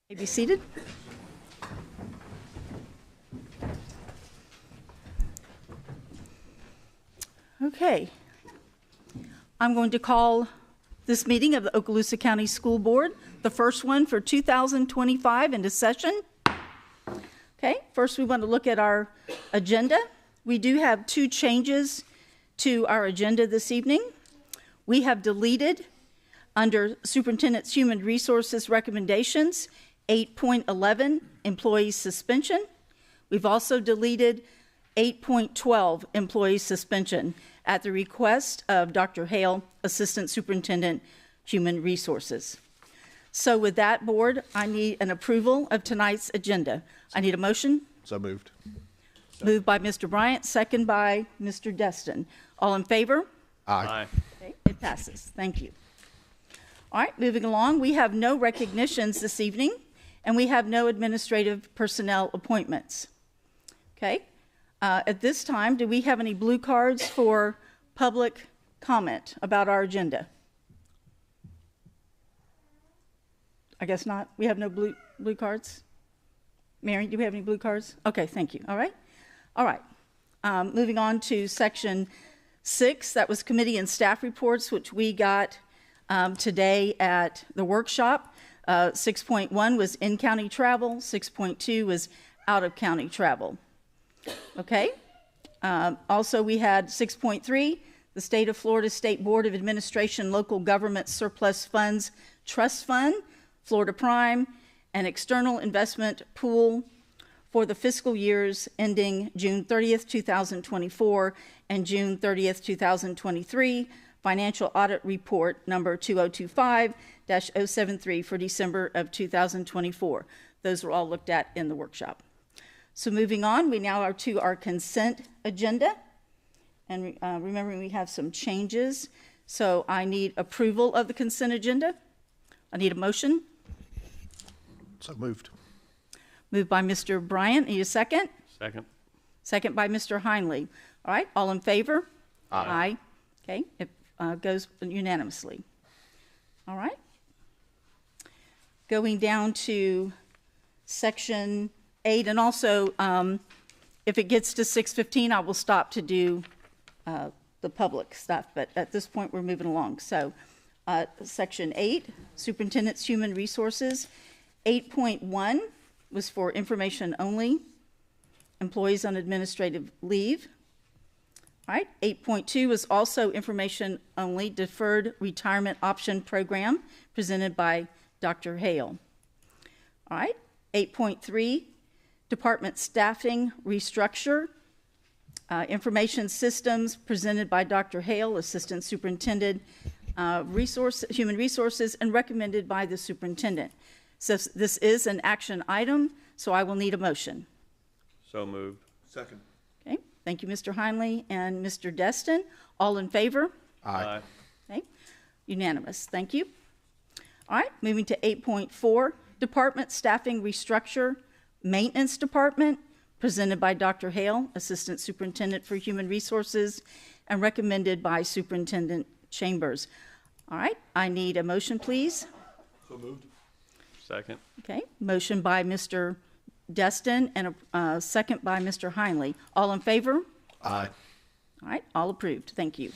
May be seated. Okay. I'm going to call this meeting of the Okaloosa County School Board, the first one for 2025, into session. Okay, first we want to look at our agenda. We do have two changes to our agenda this evening. We have deleted under Superintendent's Human Resources recommendations 8.11, employee suspension. We've also deleted 8.12, employee suspension, at the request of Dr. Hale, Assistant Superintendent, Human Resources. So with that, Board, I need an approval of tonight's agenda. I need a motion. So moved. Moved by Mr. Bryant, second by Mr. Destin. All in favor? Aye. Okay, it passes. Thank you. All right, moving along, we have no recognitions this evening, and we have no administrative personnel appointments. Okay, at this time, do we have any blue cards for public comment about our agenda? I guess not. We have no blue cards? Mary, do we have any blue cards? Okay, thank you. All right. All right. Moving on to section 6, that was committee and staff reports, which we got today at the workshop. 6.1 was in-county travel. 6.2 was out-of-county travel. Okay. Also, we had 6.3, the State of Florida State Board of Administration Local Government Surplus Funds Trust Fund, Florida Prime, an external investment pool for the fiscal years ending June 30th, 2024 and June 30th, 2023, financial audit report number 2025-073 for December of 2024. Those were all looked at in the workshop. So moving on, we now are to our consent agenda. And remembering we have some changes. So I need approval of the consent agenda. I need a motion. So moved. Moved by Mr. Bryant. Need a second? Second. Second by Mr. Heinley. All right, all in favor? Aye. Okay, it goes unanimously. All right. Going down to section 8, and also if it gets to 6:15, I will stop to do the public stuff, but at this point we're moving along. So section 8, Superintendent's Human Resources. 8.1 was for information only, employees on administrative leave. All right, 8.2 was also information only, deferred retirement option program presented by Dr. Hale. All right, 8.3, department staffing restructure, information systems presented by Dr. Hale, Assistant Superintendent, Human Resources, and recommended by the superintendent. So this is an action item, so I will need a motion. So moved. Second. Okay, thank you, Mr. Heinley and Mr. Destin. All in favor? Aye. Okay, unanimous. Thank you. All right, moving to 8.4, department staffing restructure, maintenance department, presented by Dr. Hale, Assistant Superintendent for Human Resources, and recommended by Superintendent Chambers. All right, I need a motion, please. So moved. Second. Okay, motion by Mr. Destin and a second by Mr. Heinley. All in favor? Aye. All right, all approved. Thank you.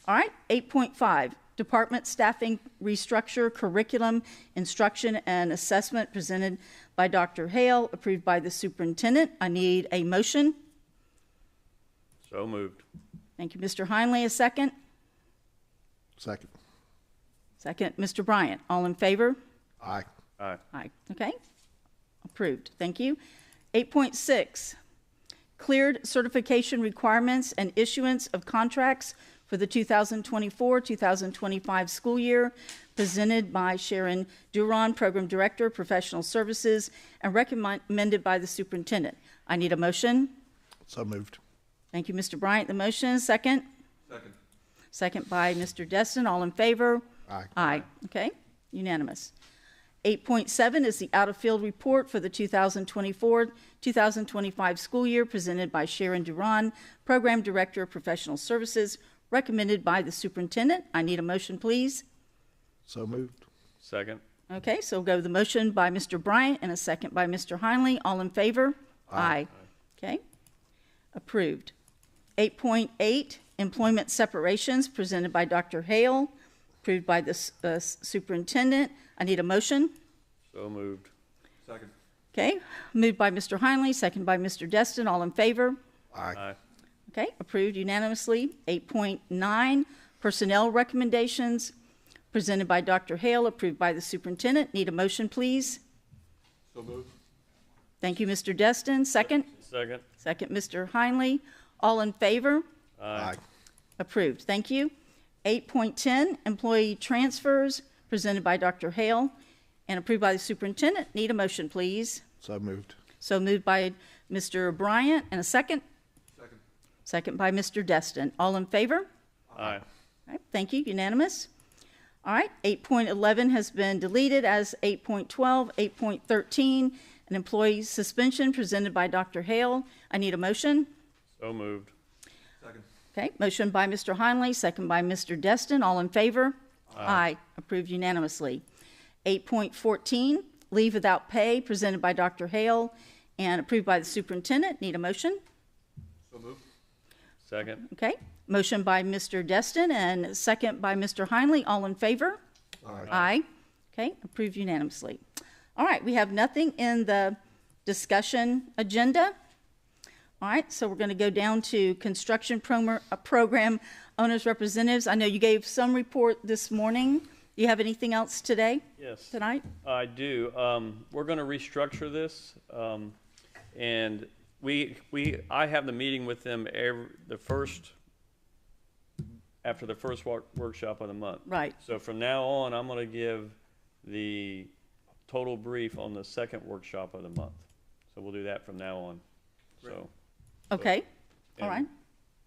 All right, 8.5, department staffing restructure, curriculum, instruction, and assessment, presented by Dr. Hale, approved by the superintendent. I need a motion. So moved. Thank you, Mr. Heinley. A second? Second. Second, Mr. Bryant. All in favor? Aye. Aye. Aye. Okay. Approved. Thank you. 8.6, cleared certification requirements and issuance of contracts for the 2024-2025 school year, presented by Sharon Duran, Program Director, Professional Services, and recommended by the superintendent. I need a motion. So moved. Thank you, Mr. Bryant. The motion. Second? Second. Second by Mr. Destin. All in favor? Aye. Aye. Okay. Unanimous. 8.7 is the out-of-field report for the 2024-2025 school year, presented by Sharon Duran, Program Director of Professional Services, recommended by the superintendent. I need a motion, please. So moved. Second. Okay, so we'll go with the motion by Mr. Bryant and a second by Mr. Heinley. All in favor? Aye. Okay, approved. 8.8, employment separations, presented by Dr. Hale, approved by the superintendent. I need a motion. So moved. Second. Okay, moved by Mr. Heinley, second by Mr. Destin. All in favor? Aye. Aye. Okay, approved unanimously. 8.9, personnel recommendations, presented by Dr. Hale, approved by the superintendent. Need a motion, please? So moved. Thank you, Mr. Destin. Second? Second. Second, Mr. Heinley. All in favor? Aye. Approved. Thank you. 8.10, employee transfers, presented by Dr. Hale and approved by the superintendent. Need a motion, please? So moved. So moved by Mr. Bryant, and a second? Second. Second by Mr. Destin. All in favor? Aye. All right, thank you, unanimous. All right, 8.11 has been deleted, as 8.12, 8.13, an employee suspension presented by Dr. Hale. I need a motion. So moved. Second. Okay, motion by Mr. Heinley, second by Mr. Destin. All in favor? Aye. Approved unanimously. 8.14, leave without pay, presented by Dr. Hale and approved by the superintendent. Need a motion? So moved. Second. Okay, motion by Mr. Destin and second by Mr. Heinley. All in favor? Aye. Aye. Okay, approved unanimously. All right, we have nothing in the discussion agenda. All right, so we're going to go down to construction program owners representatives. I know you gave some report this morning. Do you have anything else today, Yes. tonight? I do. We're going to restructure this, and I have the meeting with them after the first workshop of the month. Right. So from now on, I'm going to give the total brief on the second workshop of the month. So we'll do that from now on. So Okay, all right. and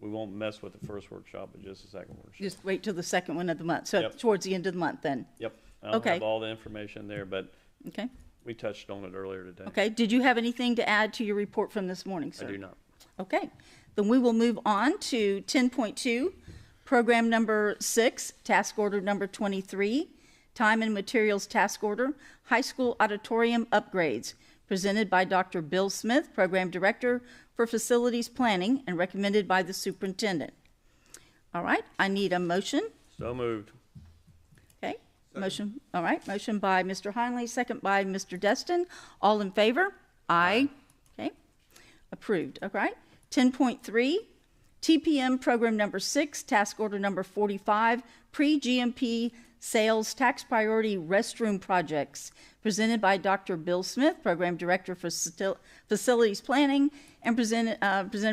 we won't mess with the first workshop, but just the second workshop. Just wait till the second one of the month. So Yep. towards the end of the month then. Yep. I don't Okay. have all the information there, but Okay, we touched on it earlier today. okay. Did you have anything to add to your report from this morning, I sir? do not. Okay, then we will move on to 10.2, program number 6, task order number 23, time and materials task order, high school auditorium upgrades, presented by Dr. Bill Smith, program director for facilities planning, and recommended by the superintendent. All right, I need a motion. So moved. Okay, motion, all right, motion by Mr. Heinley, second by Mr. Destin. All in favor? Aye. Okay, approved, all right. 10.3, TPM program number 6, task order number 45, pre-GMP sales tax priority restroom projects, presented by Dr. Bill Smith, program director for facilities planning, and presented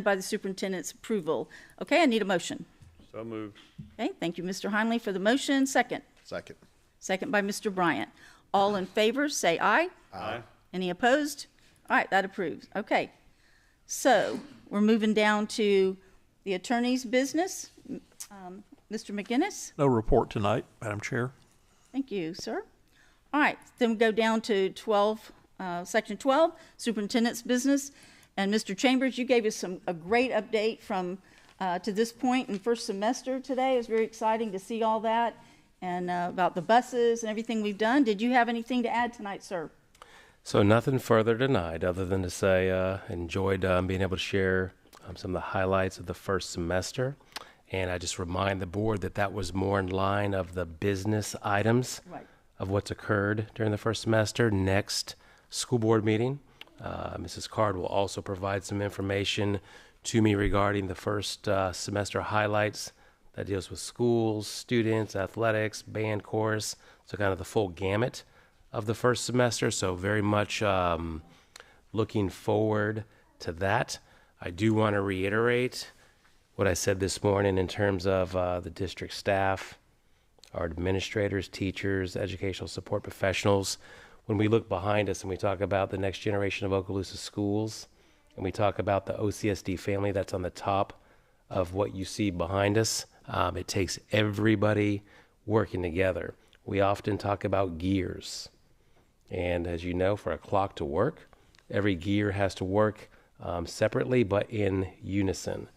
by the superintendent's approval. Okay, I need a motion. So moved. Okay, thank you, Mr. Heinley, for the motion. Second. Second. Second by Mr. Bryant. All in favor, say aye. Aye. Any opposed? All right, that approves. Okay. So we're moving down to the attorney's business. Mr. McGinnis? No report tonight, Madam Chair. Thank you, sir. All right, then we go down to 12, section 12, superintendent's business. And Mr. Chambers, you gave us a great update from to this point in first semester today. It was very exciting to see all that and about the buses and everything we've done. Did you have anything to add tonight, sir? So nothing further tonight other than to say enjoyed being able to share some of the highlights of the first semester. And I just remind the board that that was more in line of the business items Right. of what's occurred during the first semester. Next school board meeting, Mrs. Card will also provide some information to me regarding the first semester highlights that deals with schools, students, athletics, band, chorus, so kind of the full gamut of the first semester. So very much looking forward to that. I do want to reiterate what I said this morning in terms of the district staff, our administrators, teachers, educational support professionals. When we look behind us and we talk about the next generation of Okaloosa schools, and we talk about the OCSD family that's on the top of what you see behind us, it takes everybody working together. We often talk about gears. And as you know, for a clock to work, every gear has to work separately but in unison.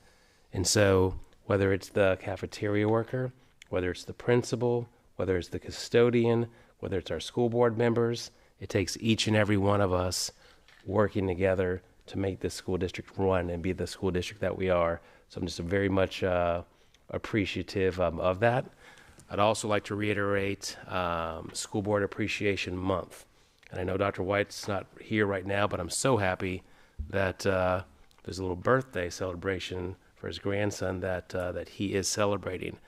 And so whether it's the cafeteria worker, whether it's the principal, whether it's the custodian, whether it's our school board members. It takes each and every one of us working together to make this school district run and be the school district that we are. So I'm just very much appreciative of that. I'd also like to reiterate School Board Appreciation Month. And I know Dr. White's not here right now, but I'm so happy that there's a little birthday celebration for his grandson that he is celebrating.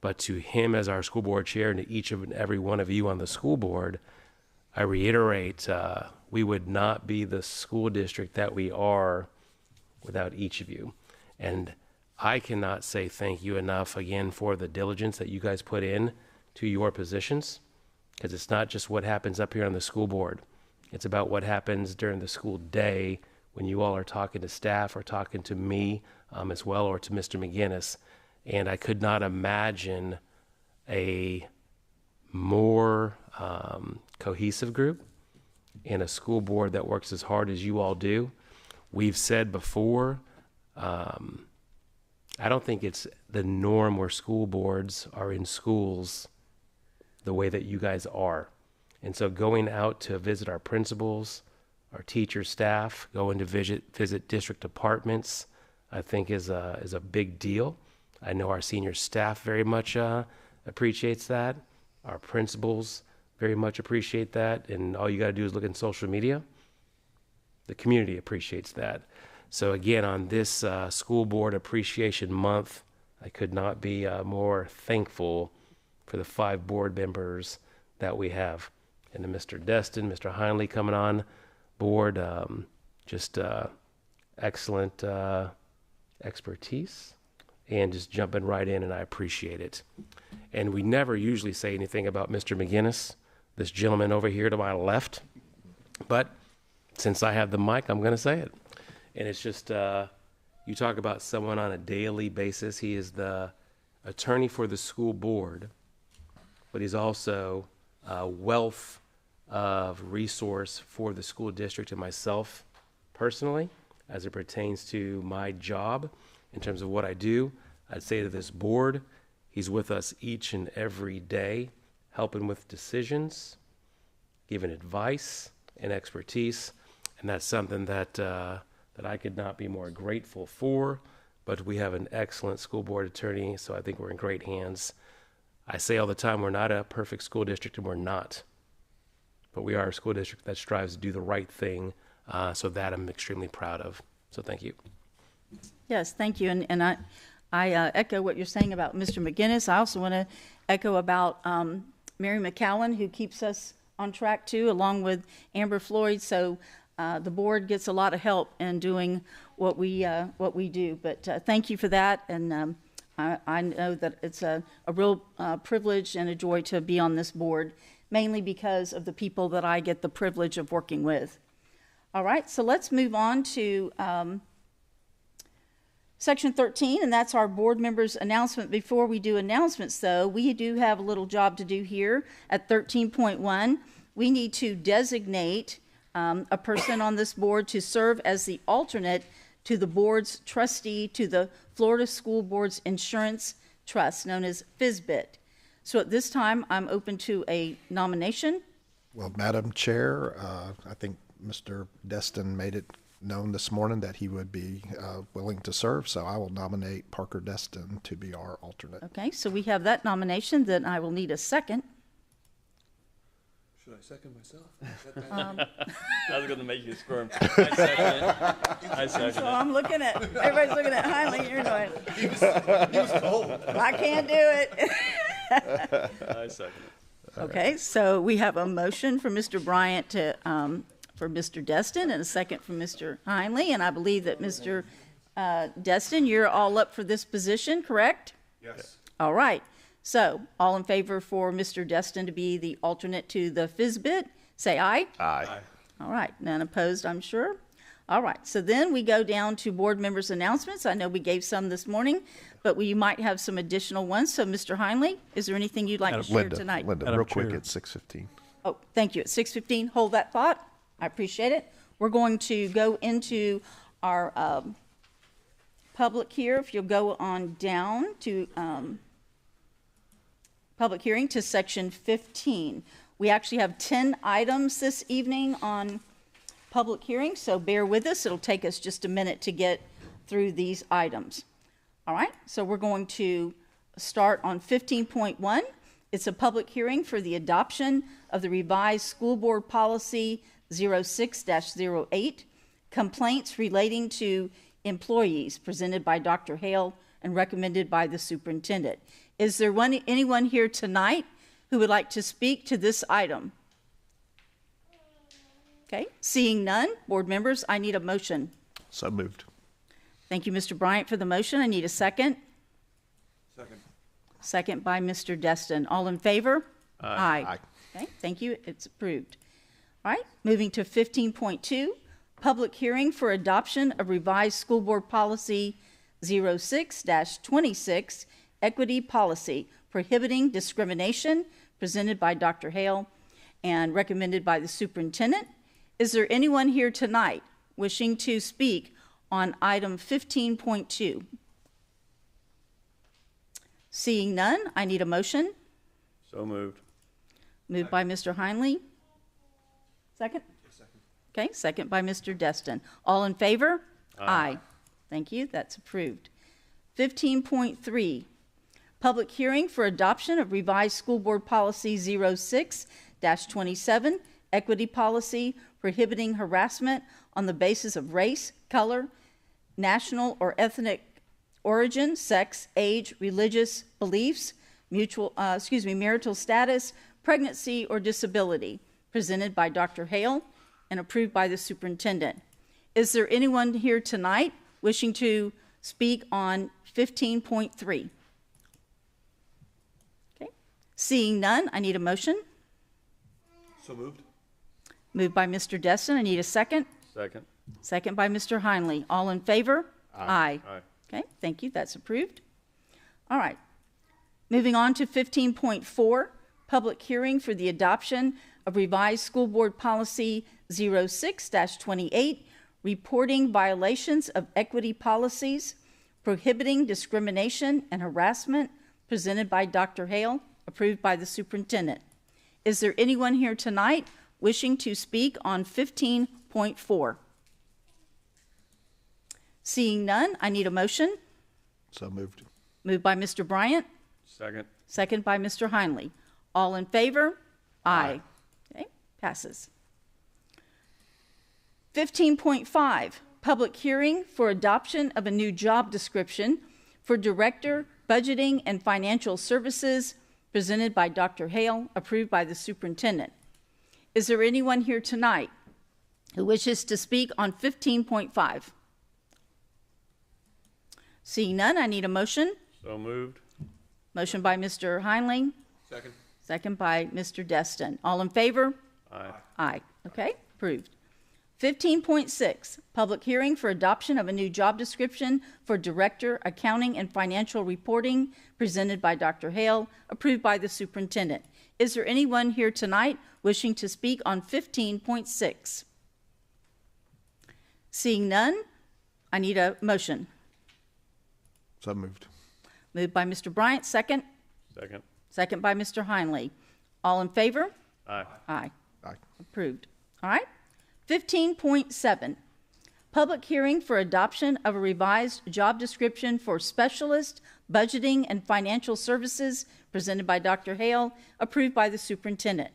But to him as our school board chair and to each and every one of you on the school board, I reiterate, we would not be the school district that we are without each of you. And I cannot say thank you enough again for the diligence that you guys put in to your positions, because it's not just what happens up here on the school board. It's about what happens during the school day when you all are talking to staff or talking to me as well, or to Mr. McGinnis. And I could not imagine a more cohesive group and a school board that works as hard as you all do. We've said before, I don't think it's the norm where school boards are in schools the way that you guys are. And so going out to visit our principals, our teacher staff, going to visit district departments, I think is a big deal. I know our senior staff very much appreciates that. Our principals very much appreciate that. And all you got to do is look in social media. The community appreciates that. So again, on this School Board Appreciation Month, I could not be more thankful for the 5 board members that we have. And to Mr. Destin, Mr. Heinley coming on board, just excellent expertise and just jumping right in, and I appreciate it. And we never usually say anything about Mr. McGinnis, this gentleman over here to my left, but since I have the mic, I'm going to say it. And it's just, you talk about someone on a daily basis. He is the attorney for the school board, but he's also a wealth of resource for the school district and myself personally, as it pertains to my job in terms of what I do. I'd say to this board, he's with us each and every day, helping with decisions, giving advice and expertise. And that's something that I could not be more grateful for. But we have an excellent school board attorney, so I think we're in great hands. I say all the time, we're not a perfect school district, and we're not. But we are a school district that strives to do the right thing, so that I'm extremely proud of. So thank you. Yes, thank you. And I echo what you're saying about Mr. McGinnis. I also want to echo about Mary McCowan, who keeps us on track too, along with Amber Floyd. So the board gets a lot of help in doing what we do. But thank you for that. And I know that it's a real privilege and a joy to be on this board, mainly because of the people that I get the privilege of working with. All right, so let's move on to Section 13, and that's our board members' announcement. Before we do announcements, though, we do have a little job to do here at 13.1. We need to designate a person on this board to serve as the alternate to the board's trustee to the Florida School Board's Insurance Trust, known as FSBIT. So at this time, I'm open to a nomination. Well, Madam Chair, I think Mr. Destin made it known this morning that he would be willing to serve, so I will nominate Parker Destin to be our alternate. Okay, so we have that nomination. Then I will need a second. Should I second myself? I was going to make you squirm. I second it. I second So it. I'm looking at, everybody's looking at Heinley, you're going, He was told. I can't do it. I second it. Okay, so we have a motion for Mr. Bryant to, for Mr. Destin, and a second from Mr. Heinley, and I believe that Mr. Destin, you're all up for this position, correct? Yes. All right, so all in favor for Mr. Destin to be the alternate to the FSBIT, say aye. Aye. All right, none opposed, I'm sure. All right, so then we go down to board members' announcements. I know we gave some this morning, but we might have some additional ones. So, Mr. Heinley, is there anything you'd like to share tonight? Linda, Madam real quick Chair. at 6:15. Oh, thank you. At 6:15, hold that thought. I appreciate it. We're going to go into our public here. If you'll go on down to public hearing to section 15. We actually have 10 items this evening on public hearing, so bear with us. It'll take us just a minute to get through these items. All right, so we're going to start on 15.1. It's a public hearing for the adoption of the revised School Board Policy 06-08, complaints relating to employees, presented by Dr. Hale and recommended by the superintendent. Is there anyone here tonight who would like to speak to this item? Okay, seeing none, board members, I need a motion. So moved. Thank you, Mr. Bryant, for the motion. I need a second. Second. Second by Mr. Destin. All in favor? Aye. Aye. Okay, thank you. It's approved. All right, moving to 15.2, public hearing for adoption of revised School Board Policy 06-26, equity policy prohibiting discrimination, presented by Dr. Hale and recommended by the superintendent. Is there anyone here tonight wishing to speak on item 15.2? Seeing none, I need a motion. So moved. Moved by Mr. Heinley. Second? Okay, second by Mr. Destin. All in favor? Aye. Thank you, that's approved. 15.3, public hearing for adoption of revised School Board Policy 06-27, equity policy prohibiting harassment on the basis of race, color, national or ethnic origin, sex, age, religious beliefs, marital status, pregnancy, or disability, presented by Dr. Hale and approved by the superintendent. Is there anyone here tonight wishing to speak on 15.3? Okay. Seeing none, I need a motion. So moved. Moved by Mr. Destin. I need a second. Second. Second by Mr. Heinley. All in favor? Aye. Aye. Okay, thank you. That's approved. All right. Moving on to 15.4, public hearing for the adoption of revised School Board Policy 06-28, reporting violations of equity policies, prohibiting discrimination and harassment, presented by Dr. Hale, approved by the superintendent. Is there anyone here tonight wishing to speak on 15.4? Seeing none, I need a motion. So moved. Moved by Mr. Bryant, Second. second by Mr. Heinley. All in favor? Aye. Okay, passes. 15.5, public hearing for adoption of a new job description for Director, Budgeting and Financial Services, presented by Dr. Hale, approved by the superintendent. Is there anyone here tonight who wishes to speak on 15.5? Seeing none, I need a motion. So moved. Motion by Mr. Heinley, Second. second by Mr. Destin. All in favor? Aye. Aye. Okay, approved. 15.6, public hearing for adoption of a new job description for Director, Accounting and Financial Reporting, presented by Dr. Hale, approved by the superintendent. Is there anyone here tonight wishing to speak on 15.6? Seeing none, I need a motion. So moved. Moved by Mr. Bryant, second. Second. Second by Mr. Heinley. All in favor? Aye. Aye. Aye. Approved. All right. 15.7, public hearing for adoption of a revised job description for Specialist Budgeting and Financial Services, presented by Dr. Hale, approved by the superintendent.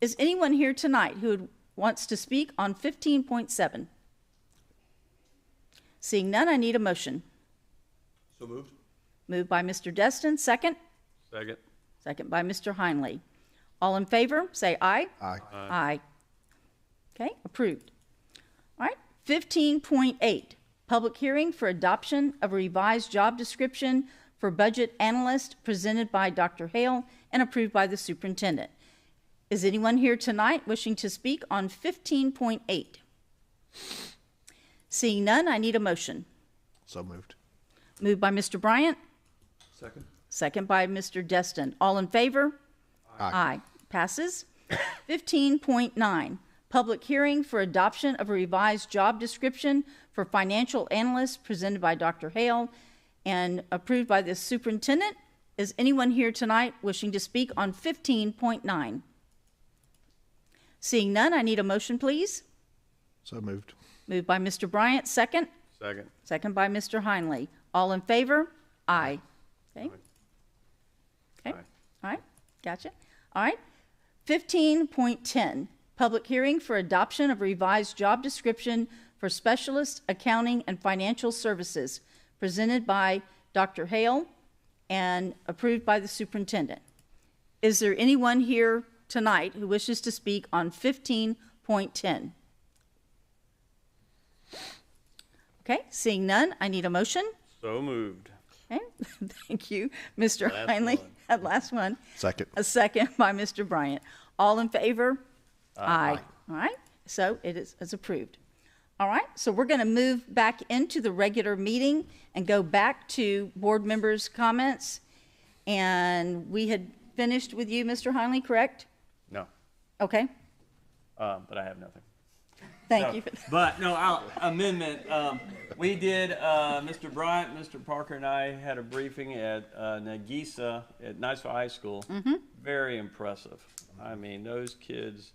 Is anyone here tonight who wants to speak on 15.7? Seeing none, I need a motion. So moved. Moved by Mr. Destin, second. Second. Second by Mr. Heinley. All in favor, say aye. Aye. Aye. Okay, approved. All right, 15.8, public hearing for adoption of a revised job description for budget analyst, presented by Dr. Hale and approved by the superintendent. Is anyone here tonight wishing to speak on 15.8? Seeing none, I need a motion. So moved. Moved by Mr. Bryant, Second. second by Mr. Destin. All in favor? Aye. Passes. 15.9, public hearing for adoption of a revised job description for financial analyst, presented by Dr. Hale and approved by the superintendent. Is anyone here tonight wishing to speak on 15.9? Seeing none, I need a motion, please. So moved. Moved by Mr. Bryant, second. Second. Second by Mr. Heinley. All in favor? Aye. Okay. Okay. Aye. All right. Gotcha. All right. 15.10, public hearing for adoption of revised job description for specialist accounting and financial services, presented by Dr. Hale and approved by the superintendent. Is there anyone here tonight who wishes to speak on 15.10? Okay, seeing none, I need a motion. So moved. Okay, thank you, Mr. Last Heinley. one. That last one. Second. A second by Mr. Bryant. All in favor? Aye. All right, so it is approved. All right, so we're going to move back into the regular meeting and go back to board members' comments. And we had finished with you, Mr. Heinley, correct? No, Okay, but I have nothing. thank you. But no, amendment. We did. Mr. Bryant, Mr. Parker, and I had a briefing at Nagisa at Niceville High School. Very impressive. I mean, those kids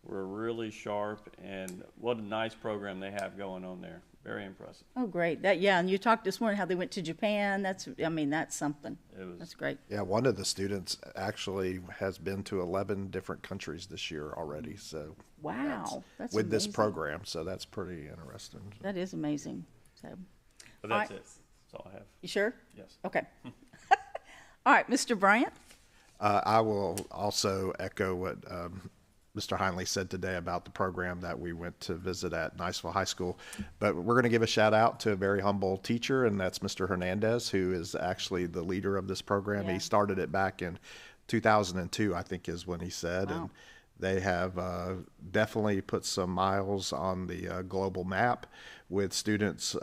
were really sharp, and what a nice program they have going on there. Very impressive. Oh, great. That, yeah, and you talked this morning how they went to Japan. That's, I mean, that's something. It was. That's great. Yeah, one of the students actually has been to 11 different countries this year already. So Wow, that's with this amazing. program, so that's pretty interesting. That is amazing. So, But All that's right. it. That's all I have. you sure? Yes. Okay. All right, Mr. Bryant? I will also echo what Mr. Heinley said today about the program that we went to visit at Niceville High School. But we're going to give a shout out to a very humble teacher, and that's Mr. Hernandez, who is actually the leader of this program. Yeah. He started it back in 2002, I think is when he said. Wow. And they have definitely put some miles on the global map with students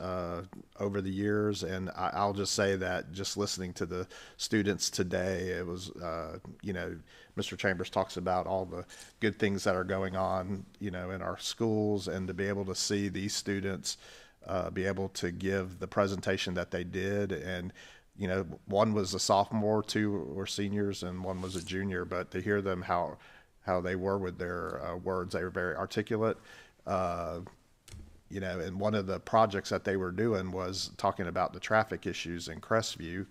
over the years. And I'll just say that just listening to the students today, it was, Mr. Chambers talks about all the good things that are going on, in our schools, and to be able to see these students be able to give the presentation that they did. And one was a sophomore, two were seniors, and one was a junior. But to hear them how they were with their words, they were very articulate. And one of the projects that they were doing was talking about the traffic issues in Crestview,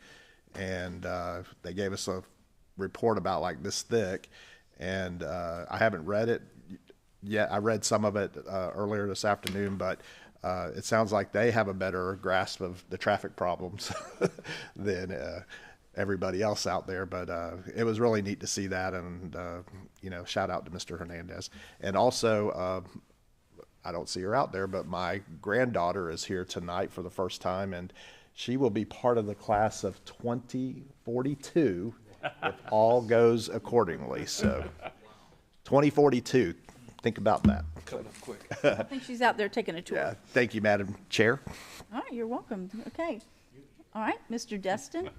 and they gave us a report about like this thick, and I haven't read it yet. I read some of it earlier this afternoon, but it sounds like they have a better grasp of the traffic problems than everybody else out there. But it was really neat to see that, and shout out to Mr. Hernandez. And also, I don't see her out there, but my granddaughter is here tonight for the first time, and she will be part of the class of 2042 if all goes accordingly. So 2042, think about that. Coming up quick. I think she's out there taking a tour. Yeah, thank you, Madam Chair. All right, you're welcome. Okay. All right, Mr. Destin?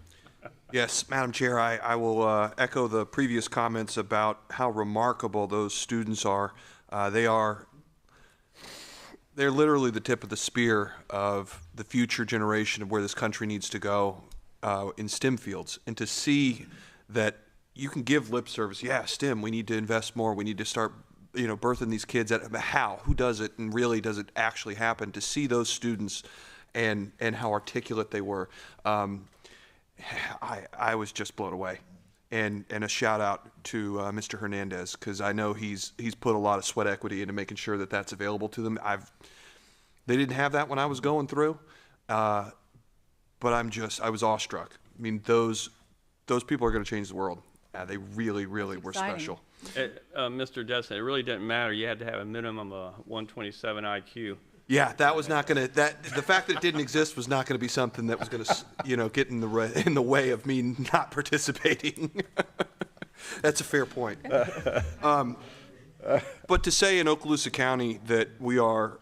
Yes, Madam Chair, I will echo the previous comments about how remarkable those students are. They're literally the tip of the spear of the future generation of where this country needs to go in STEM fields. And to see that you can give lip service, yeah, STEM, we need to invest more, we need to start birthing these kids. How? Who does it? And really, does it actually happen? To see those students and how articulate they were, I was just blown away. And a shout out to Mr. Hernandez, because I know he's put a lot of sweat equity into making sure that that's available to them. They didn't have that when I was going through, but I was awestruck. I mean, those people are going to change the world. They really, really were exciting. special. Mr. Destin, it really didn't matter. You had to have a minimum of 127 IQ. Yeah, that was not going to. The fact that it didn't exist was not going to be something that was going to, get in the way of me not participating. That's a fair point. But to say in Okaloosa County that we're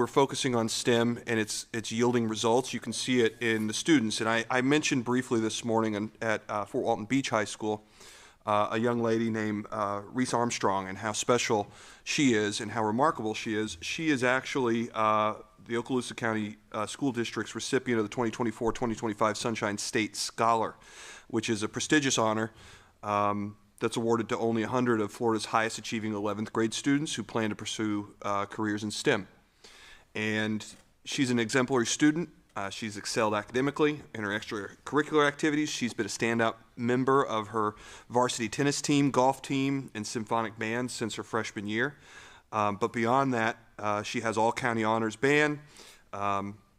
focusing on STEM and it's yielding results, you can see it in the students. And I mentioned briefly this morning at Fort Walton Beach High School a young lady named Reese Armstrong, and how special she is and how remarkable she is. She is actually the Okaloosa County School District's recipient of the 2024-2025 Sunshine State Scholar, which is a prestigious honor. that's awarded to only 100 of Florida's highest achieving 11th grade students who plan to pursue careers in STEM. And she's an exemplary student. She's excelled academically in her extracurricular activities. She's been a standout member of her varsity tennis team, golf team, and symphonic band since her freshman year. But beyond that, she has all-county honors band.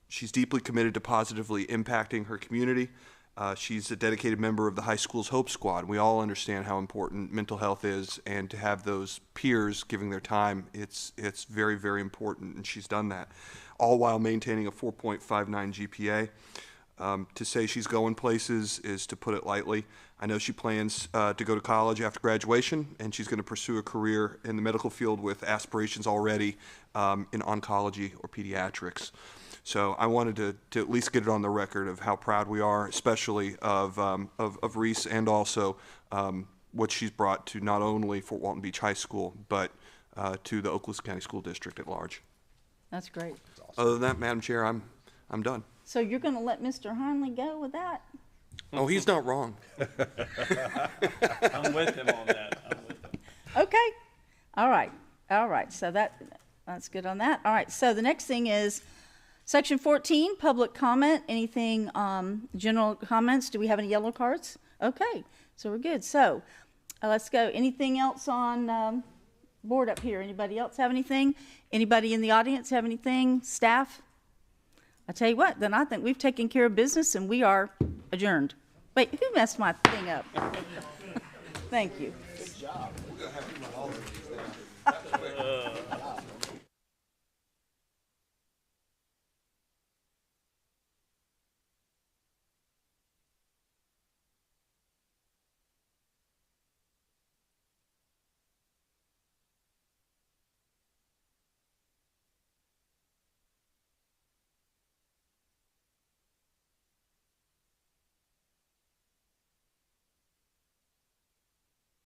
She's deeply committed to positively impacting her community. She's a dedicated member of the high school's Hope Squad. We all understand how important mental health is, and to have those peers giving their time, it's very, very important, and she's done that, all while maintaining a 4.59 GPA. To say she's going places is to put it lightly. I know she plans to go to college after graduation, and she's going to pursue a career in the medical field with aspirations already in oncology or pediatrics. So I wanted to at least get it on the record of how proud we are, especially of Reese, and also what she's brought to not only Fort Walton Beach High School, but to the Okaloosa County School District at large. That's great. Other than that, Madam Chair, I'm done. So you're going to let Mr. Heinley go with that? Oh, he's not wrong. I'm with him on that. I'm with him. Okay. All right. All right. So that's good on that. All right. So the next thing is Section 14, public comment. Anything, general comments? Do we have any yellow cards? Okay. So we're good. So let's go. Anything else on board up here? Anybody else have anything? Anybody in the audience have anything? Staff? I tell you what, then I think we've taken care of business and we are adjourned. Wait, who messed my thing up? Thank you. Good job.